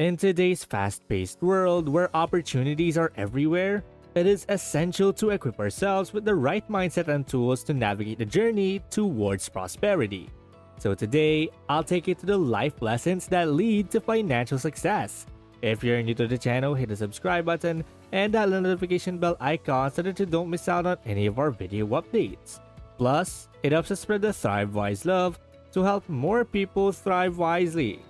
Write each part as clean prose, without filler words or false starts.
In today's fast-paced world where opportunities are everywhere, it is essential to equip ourselves with the right mindset and tools to navigate the journey towards prosperity. So today, I'll take you to the life lessons that lead to financial success. If you're new to the channel, hit the subscribe button and that notification bell icon so that you don't miss out on any of our video updates. Plus, it helps us spread the Thrive Wise love to help more people thrive wisely.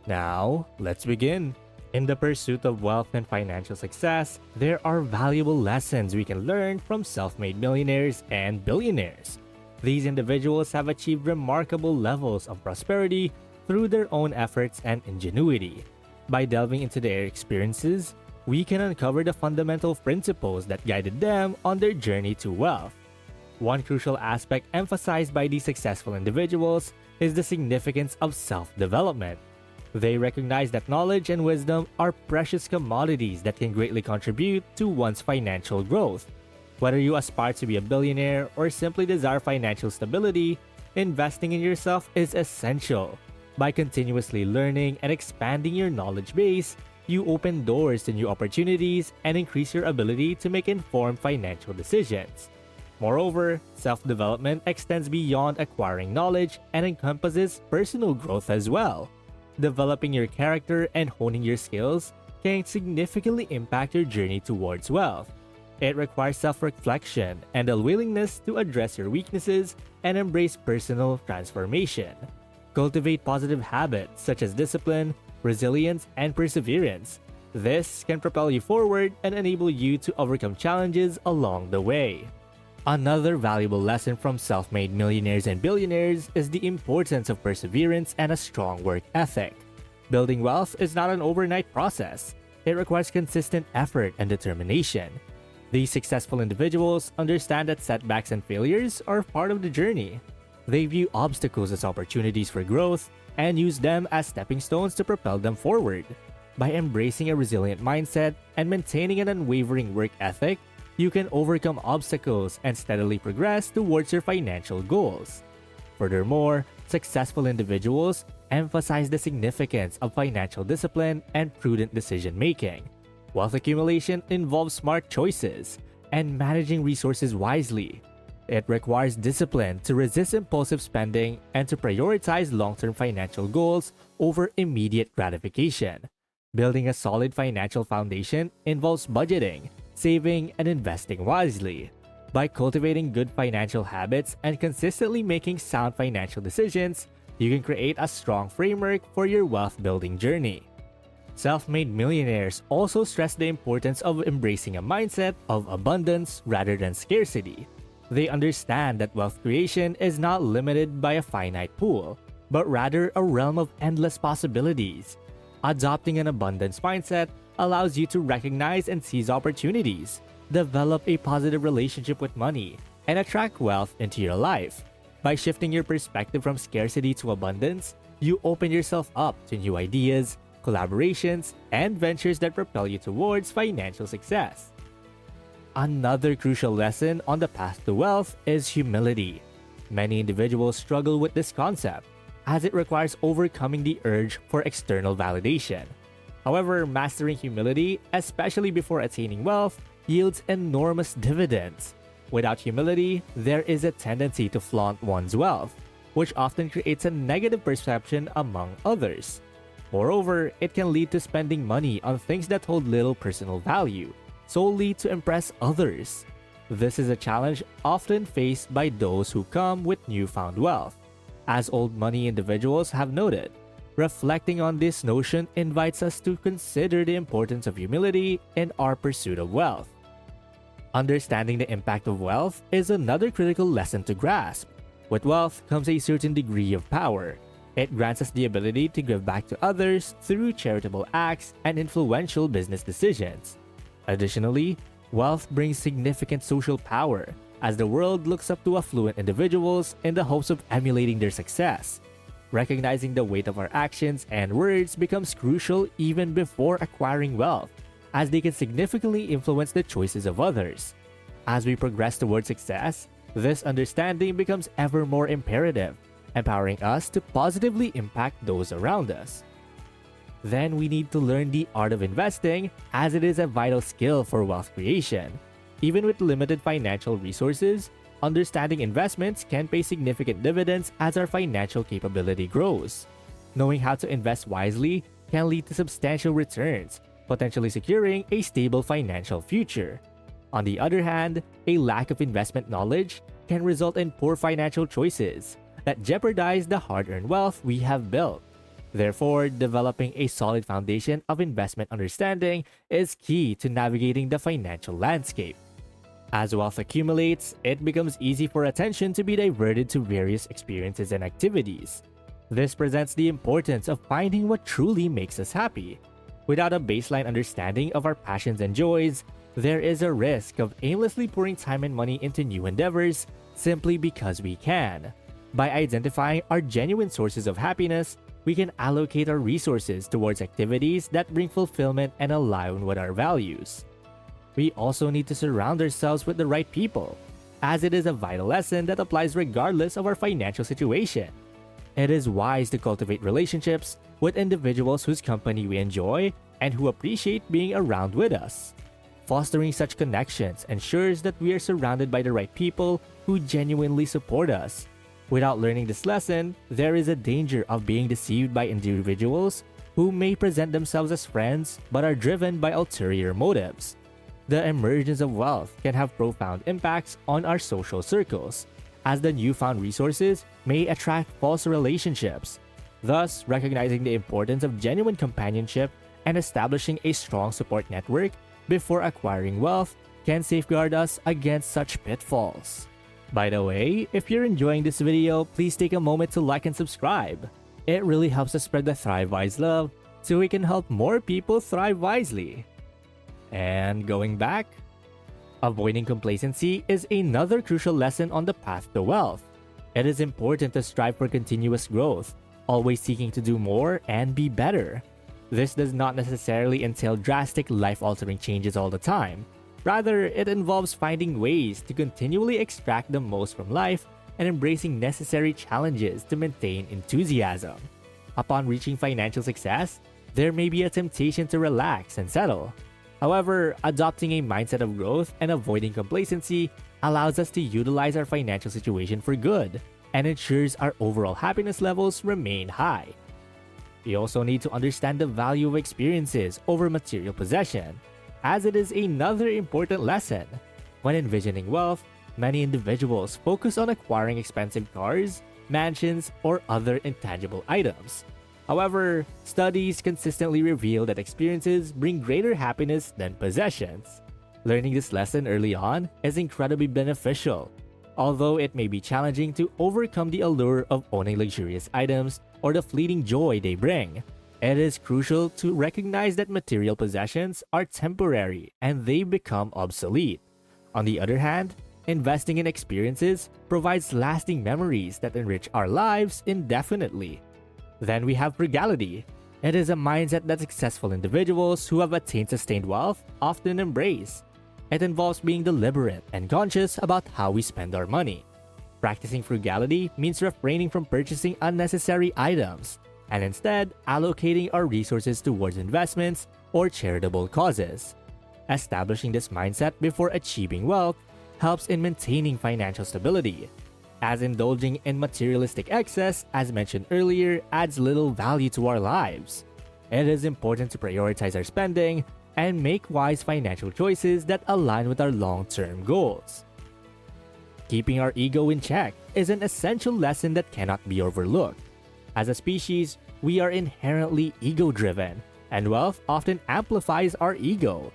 Now, let's begin. In the pursuit of wealth and financial success, there are valuable lessons we can learn from self-made millionaires and billionaires. These individuals have achieved remarkable levels of prosperity through their own efforts and ingenuity. By delving into their experiences, we can uncover the fundamental principles that guided them on their journey to wealth. One crucial aspect emphasized by these successful individuals is the significance of self-development. They recognize that knowledge and wisdom are precious commodities that can greatly contribute to one's financial growth. Whether you aspire to be a billionaire or simply desire financial stability, investing in yourself is essential. By continuously learning and expanding your knowledge base, you open doors to new opportunities and increase your ability to make informed financial decisions. Moreover, self-development extends beyond acquiring knowledge and encompasses personal growth as well. Developing your character and honing your skills can significantly impact your journey towards wealth. It requires self-reflection and a willingness to address your weaknesses and embrace personal transformation. Cultivate positive habits such as discipline, resilience, and perseverance. This can propel you forward and enable you to overcome challenges along the way. Another valuable lesson from self-made millionaires and billionaires is the importance of perseverance and a strong work ethic. Building wealth is not an overnight process. It requires consistent effort and determination. These successful individuals understand that setbacks and failures are part of the journey. They view obstacles as opportunities for growth and use them as stepping stones to propel them forward. By embracing a resilient mindset and maintaining an unwavering work ethic, you can overcome obstacles and steadily progress towards your financial goals. Furthermore, successful individuals emphasize the significance of financial discipline and prudent decision-making. Wealth accumulation involves smart choices and managing resources wisely. It requires discipline to resist impulsive spending and to prioritize long-term financial goals over immediate gratification. Building a solid financial foundation involves budgeting, saving, and investing wisely. By cultivating good financial habits and consistently making sound financial decisions, you can create a strong framework for your wealth-building journey. Self-made millionaires also stress the importance of embracing a mindset of abundance rather than scarcity. They understand that wealth creation is not limited by a finite pool, but rather a realm of endless possibilities. Adopting an abundance mindset allows you to recognize and seize opportunities, develop a positive relationship with money, and attract wealth into your life. By shifting your perspective from scarcity to abundance, you open yourself up to new ideas, collaborations, and ventures that propel you towards financial success. Another crucial lesson on the path to wealth is humility. Many individuals struggle with this concept, as it requires overcoming the urge for external validation. However, mastering humility, especially before attaining wealth, yields enormous dividends. Without humility, there is a tendency to flaunt one's wealth, which often creates a negative perception among others. Moreover, it can lead to spending money on things that hold little personal value, solely to impress others. This is a challenge often faced by those who come with newfound wealth. As old money individuals have noted, reflecting on this notion invites us to consider the importance of humility in our pursuit of wealth. Understanding the impact of wealth is another critical lesson to grasp. With wealth comes a certain degree of power. It grants us the ability to give back to others through charitable acts and influential business decisions. Additionally, wealth brings significant social power, as the world looks up to affluent individuals in the hopes of emulating their success. Recognizing the weight of our actions and words becomes crucial even before acquiring wealth, as they can significantly influence the choices of others. As we progress towards success, this understanding becomes ever more imperative, empowering us to positively impact those around us. then we need to learn the art of investing, as it is a vital skill for wealth creation. Even with limited financial resources, understanding investments can pay significant dividends as our financial capability grows. Knowing how to invest wisely can lead to substantial returns, potentially securing a stable financial future. On the other hand, a lack of investment knowledge can result in poor financial choices that jeopardize the hard-earned wealth we have built. Therefore, developing a solid foundation of investment understanding is key to navigating the financial landscape. As wealth accumulates, it becomes easy for attention to be diverted to various experiences and activities. This presents the importance of finding what truly makes us happy. Without a baseline understanding of our passions and joys, there is a risk of aimlessly pouring time and money into new endeavors simply because we can. By identifying our genuine sources of happiness, we can allocate our resources towards activities that bring fulfillment and align with our values. We also need to surround ourselves with the right people, as it is a vital lesson that applies regardless of our financial situation. It is wise to cultivate relationships with individuals whose company we enjoy and who appreciate being around with us. Fostering such connections ensures that we are surrounded by the right people who genuinely support us. Without learning this lesson, there is a danger of being deceived by individuals who may present themselves as friends but are driven by ulterior motives. The emergence of wealth can have profound impacts on our social circles, as the newfound resources may attract false relationships. Thus, recognizing the importance of genuine companionship and establishing a strong support network before acquiring wealth can safeguard us against such pitfalls. By the way, if you're enjoying this video, please take a moment to like and subscribe. It really helps us spread the Thrive Wise love so we can help more people thrive wisely. And going back, avoiding complacency is another crucial lesson on the path to wealth. It is important to strive for continuous growth, always seeking to do more and be better. This does not necessarily entail drastic life-altering changes all the time. Rather, it involves finding ways to continually extract the most from life and embracing necessary challenges to maintain enthusiasm. Upon reaching financial success, there may be a temptation to relax and settle. However, adopting a mindset of growth and avoiding complacency allows us to utilize our financial situation for good and ensures our overall happiness levels remain high. We also need to understand the value of experiences over material possession, as it is another important lesson. When envisioning wealth, many individuals focus on acquiring expensive cars, mansions, or other intangible items. However, studies consistently reveal that experiences bring greater happiness than possessions. Learning this lesson early on is incredibly beneficial, although it may be challenging to overcome the allure of owning luxurious items or the fleeting joy they bring. It is crucial to recognize that material possessions are temporary and they become obsolete. On the other hand, investing in experiences provides lasting memories that enrich our lives indefinitely. Then we have frugality. It is a mindset that successful individuals who have attained sustained wealth often embrace. It involves being deliberate and conscious about how we spend our money. Practicing frugality means refraining from purchasing unnecessary items and instead allocating our resources towards investments or charitable causes. Establishing this mindset before achieving wealth helps in maintaining financial stability, as indulging in materialistic excess, as mentioned earlier, adds little value to our lives. It is important to prioritize our spending and make wise financial choices that align with our long-term goals. Keeping our ego in check is an essential lesson that cannot be overlooked. As a species, we are inherently ego-driven, and wealth often amplifies our ego.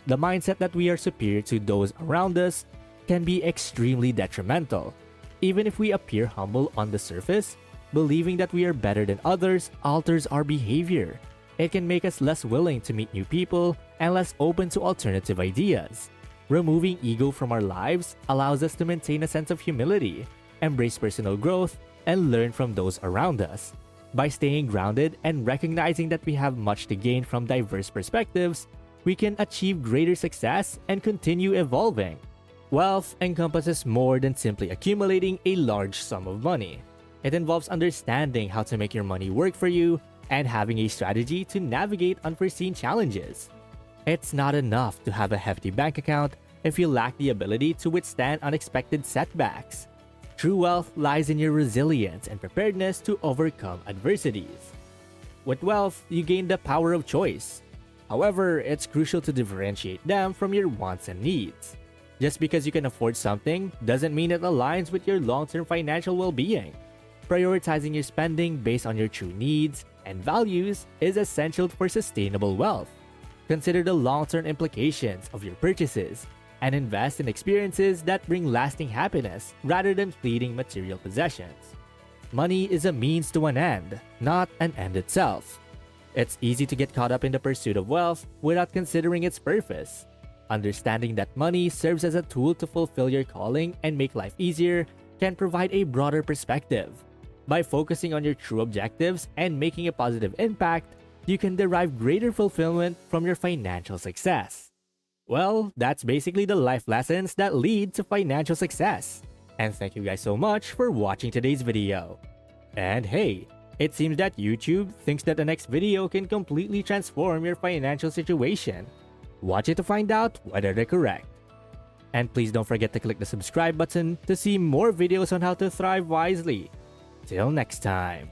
The mindset that we are superior to those around us can be extremely detrimental. Even if we appear humble on the surface, believing that we are better than others alters our behavior. It can make us less willing to meet new people and less open to alternative ideas. Removing ego from our lives allows us to maintain a sense of humility, embrace personal growth, and learn from those around us. By staying grounded and recognizing that we have much to gain from diverse perspectives, we can achieve greater success and continue evolving. Wealth encompasses more than simply accumulating a large sum of money. It involves understanding how to make your money work for you, and having a strategy to navigate unforeseen challenges. It's not enough to have a hefty bank account if you lack the ability to withstand unexpected setbacks. True wealth lies in your resilience and preparedness to overcome adversities. With wealth, you gain the power of choice. However, it's crucial to differentiate them from your wants and needs. Just because you can afford something doesn't mean it aligns with your long-term financial well-being. Prioritizing your spending based on your true needs and values is essential for sustainable wealth. Consider the long-term implications of your purchases and invest in experiences that bring lasting happiness rather than fleeting material possessions. Money is a means to an end, not an end itself. It's easy to get caught up in the pursuit of wealth without considering its purpose. Understanding that money serves as a tool to fulfill your calling and make life easier can provide a broader perspective. By focusing on your true objectives and making a positive impact, you can derive greater fulfillment from your financial success. Well, that's basically the life lessons that lead to financial success. And thank you guys so much for watching today's video. And hey, it seems that YouTube thinks that the next video can completely transform your financial situation. Watch it to find out whether they're correct. And please don't forget to click the subscribe button to see more videos on how to thrive wisely. Till next time.